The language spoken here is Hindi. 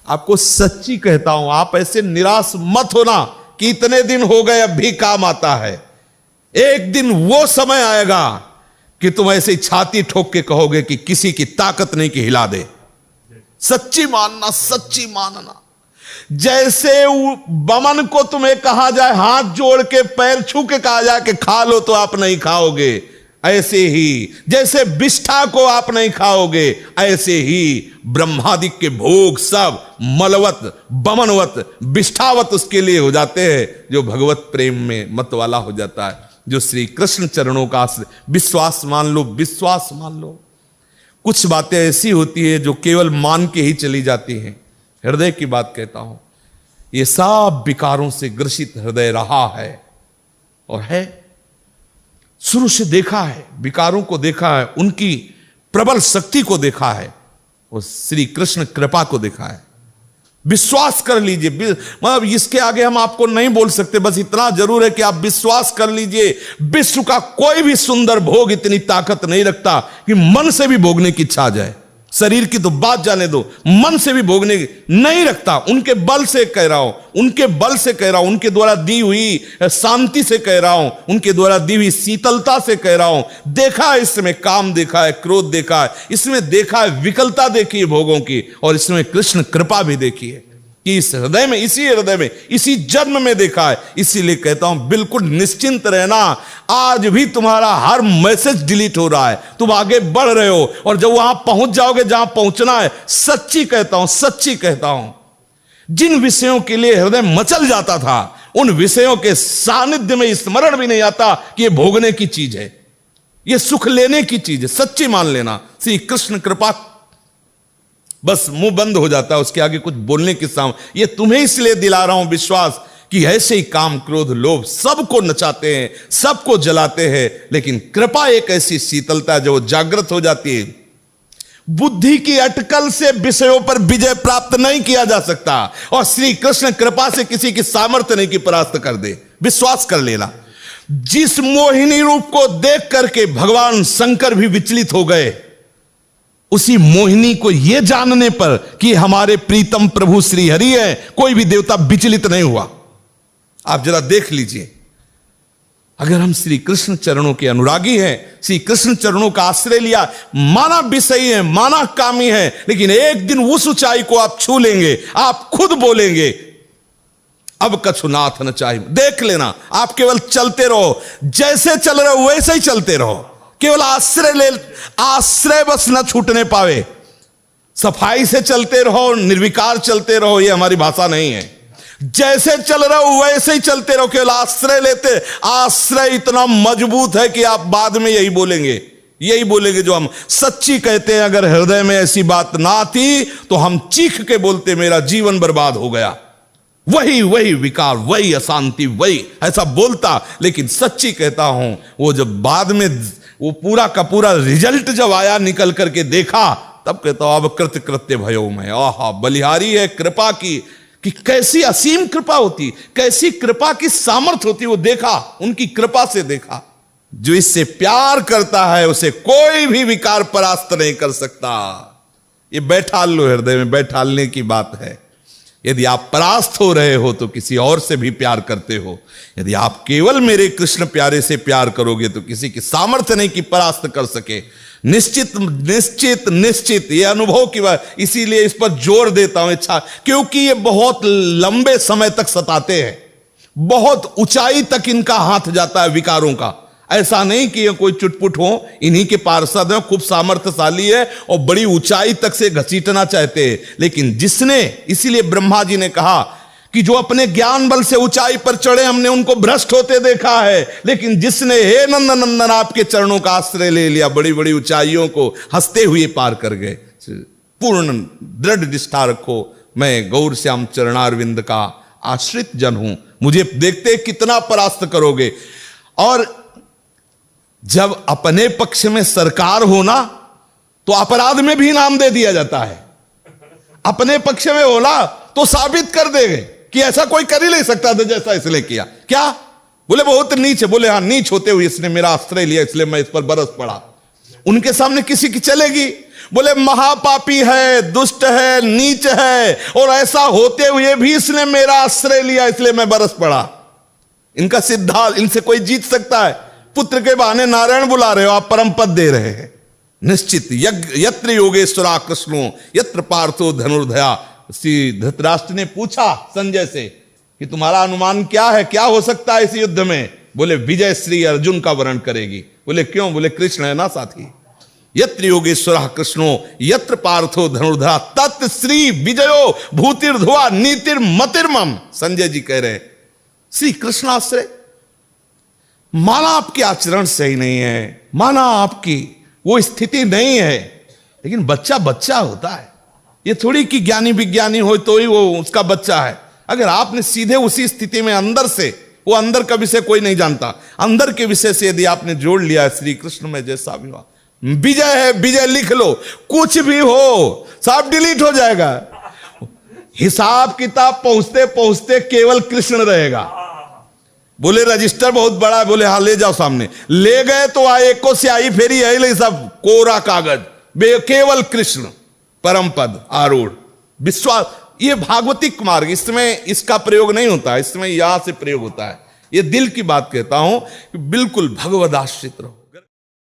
आपको सच्ची कहता हूं, आप ऐसे निराश मत होना कि इतने दिन हो गए अब भी काम आता है। एक दिन वो समय आएगा कि तुम ऐसे छाती ठोक के कहोगे कि किसी की ताकत नहीं कि हिला दे। सच्ची मानना, सच्ची मानना। जैसे बमन को तुम्हें कहा जाए, हाथ जोड़ के पैर छू के कहा जाए कि खा लो, तो आप नहीं खाओगे। ऐसे ही जैसे विष्ठा को आप नहीं खाओगे, ऐसे ही ब्रह्मादिक के भोग सब मलवत, बमनवत, विष्ठावत उसके लिए हो जाते हैं जो भगवत प्रेम में मत वाला हो जाता है, जो श्री कृष्ण चरणों का विश्वास मान लो, विश्वास मान लो। कुछ बातें ऐसी होती है जो केवल मान के ही चली जाती हैं। हृदय की बात कहता हूं, ये सब विकारों से ग्रसित हृदय रहा है और है, शुरू से देखा है, विकारों को देखा है, उनकी प्रबल शक्ति को देखा है और श्री कृष्ण कृपा को देखा है। विश्वास कर लीजिए, मतलब इसके आगे हम आपको नहीं बोल सकते, बस इतना जरूर है कि आप विश्वास कर लीजिए। विश्व का कोई भी सुंदर भोग इतनी ताकत नहीं रखता कि मन से भी भोगने की इच्छा आ जाए। शरीर की तो बात जाने दो, मन से भी भोगने नहीं रखता। उनके बल से कह रहा हूं, उनके बल से कह रहा हूं, उनके द्वारा दी हुई शांति से कह रहा हूं, उनके द्वारा दी हुई शीतलता से कह रहा हूं। देखा है इसमें काम, देखा है क्रोध, देखा है इसमें, देखा है विकलता देखी है भोगों की, और इसमें कृष्ण कृपा भी देखी है कि इस हृदय में, इसी हृदय में, इसी जन्म में देखा है। इसीलिए कहता हूं बिल्कुल निश्चिंत रहना। आज भी तुम्हारा हर मैसेज डिलीट हो रहा है, तुम आगे बढ़ रहे हो, और जब वहां पहुंच जाओगे जहां पहुंचना है, सच्ची कहता हूं, सच्ची कहता हूं, जिन विषयों के लिए हृदय मचल जाता था, उन विषयों के सानिध्य में स्मरण भी नहीं आता कि ये भोगने की चीज है, ये सुख लेने की चीज है। सच्ची मान लेना, श्री कृष्ण कृपा, बस मुंह बंद हो जाता है, उसके आगे कुछ बोलने के सामने। ये तुम्हें इसलिए दिला रहा हूं विश्वास कि ऐसे ही काम, क्रोध, लोभ सबको नचाते हैं, सबको जलाते हैं, लेकिन कृपा एक ऐसी शीतलता है जो जागृत हो जाती है। बुद्धि की अटकल से विषयों पर विजय प्राप्त नहीं किया जा सकता, और श्री कृष्ण कृपा से किसी की सामर्थ्य नहीं की परास्त कर दे। विश्वास कर लेना। जिस मोहिनी रूप को देख करके भगवान शंकर भी विचलित हो गए, उसी मोहिनी को यह जानने पर कि हमारे प्रीतम प्रभु श्री हरि है, कोई भी देवता विचलित नहीं हुआ। आप जरा देख लीजिए, अगर हम श्री कृष्ण चरणों के अनुरागी हैं, श्री कृष्ण चरणों का आश्रय लिया, माना विषयी है, माना कामी है, लेकिन एक दिन उस ऊंचाई को आप छू लेंगे, आप खुद बोलेंगे अब कछु नाथ न चाहिए। देख लेना, आप केवल चलते रहो, जैसे चल रहे हो वैसे ही चलते रहो, केवल आश्रय ले, आश्रय बस न छूटने पावे। सफाई से चलते रहो, निर्विकार चलते रहो, ये हमारी भाषा नहीं है। जैसे चल रहे हो वैसे ही चलते रहो, केवल आश्रय लेते। आश्रय इतना मजबूत है कि आप बाद में यही बोलेंगे जो हम सच्ची कहते हैं। अगर हृदय में ऐसी बात ना आती तो हम चीख के बोलते मेरा जीवन बर्बाद हो गया। वही विकार, वही अशांति, वही ऐसा बोलता। लेकिन सच्ची कहता हूं, वो जब बाद में वो पूरा का पूरा रिजल्ट जब आया, निकल करके देखा, तब कहता हूं अब कृत्य कृत्य भयो में। आहा, बलिहारी है कृपा की, कि कैसी असीम कृपा होती, कैसी कृपा की सामर्थ्य होती, वो देखा, उनकी कृपा से देखा। जो इससे प्यार करता है उसे कोई भी विकार परास्त नहीं कर सकता। ये बैठाल लो, हृदय में बैठालने की बात है। यदि आप परास्त हो रहे हो तो किसी और से भी प्यार करते हो। यदि आप केवल मेरे कृष्ण प्यारे से प्यार करोगे तो किसी की सामर्थ्य नहीं कि परास्त कर सके। निश्चित निश्चित निश्चित ये अनुभव की बात, इसीलिए इस पर जोर देता हूं इच्छा, क्योंकि ये बहुत लंबे समय तक सताते हैं, बहुत ऊंचाई तक इनका हाथ जाता है विकारों का। ऐसा नहीं कि ये कोई चुटपुट हो, इन्हीं के पार्षद हैं, खूब सामर्थ्यशाली है और बड़ी ऊंचाई तक से घसीटना चाहते हैं। लेकिन जिसने, इसीलिए ब्रह्मा जी ने कहा कि जो अपने ज्ञान बल से ऊंचाई पर चढ़े हमने उनको भ्रष्ट होते देखा है, लेकिन जिसने हे नंदन नंदन आपके चरणों का आश्रय ले लिया, बड़ी बड़ी ऊंचाइयों को हंसते हुए पार कर गए। पूर्ण दृढ़ निष्ठा रखो, मैं गौर श्याम चरणारविंद का आश्रित जन हूं, मुझे देखते कितना परास्त करोगे। और जब अपने पक्ष में सरकार होना तो अपराध में भी इनाम दे दिया जाता है। अपने पक्ष में होना तो साबित कर देंगे कि ऐसा कोई कर ही नहीं सकता था जैसा इसने किया। क्या बोले बहुत नीच है, बोले हाँ नीच होते हुए इसने मेरा आश्रय लिया इसलिए मैं इस पर बरस पड़ा। उनके सामने किसी की चलेगी? बोले महापापी है, दुष्ट है, नीच है, और ऐसा होते हुए भी इसने मेरा आश्रय लिया, इसलिए मैं बरस पड़ा। इनका सिद्धांत, इनसे कोई जीत सकता है? पुत्र के बहाने नारायण बुला रहे हो आप, परम पद दे रहे हैं। निश्चित यत्र योगेश्वरा कृष्णो यत्र पार्थो धनुर्धया। श्री धृतराष्ट्र ने पूछा संजय से कि तुम्हारा अनुमान क्या है, क्या हो सकता है इस युद्ध में? बोले विजय श्री अर्जुन का वर्ण करेगी। बोले क्यों? बोले कृष्ण है ना साथी। यत्र योगेश्वरः कृष्णो यत्र पार्थो धनुर्धरा तत् श्री विजयो भूतिर्धुआ नीतिर्मतिर्मम। संजय जी कह रहे हैं श्री कृष्णाश्रय, माना आपके आचरण सही नहीं है, माना आपकी वो स्थिति नहीं है, लेकिन बच्चा बच्चा होता है। ये थोड़ी कि ज्ञानी विज्ञानी हो तो ही वो उसका बच्चा है। अगर आपने सीधे उसी स्थिति में अंदर से, वो अंदर का विषय कोई नहीं जानता, अंदर के विषय से यदि आपने जोड़ लिया है श्री कृष्ण में जैसा भी हुआ, विजय है, विजय लिख लो, कुछ भी हो सब डिलीट हो जाएगा। हिसाब किताब पहुंचते पहुंचते केवल कृष्ण रहेगा। बोले रजिस्टर बहुत बड़ा है, बोले हाँ ले जाओ सामने। ले गए तो आए को स्याही फेरी है ले, सब कोरा कागज, केवल कृष्ण परम पद आरूढ़ विश्वास। ये भागवतिक मार्ग, इसमें इसका प्रयोग नहीं होता, इसमें यहां से प्रयोग होता है। ये दिल की बात कहता हूं कि बिल्कुल भगवदाश्रित रहो।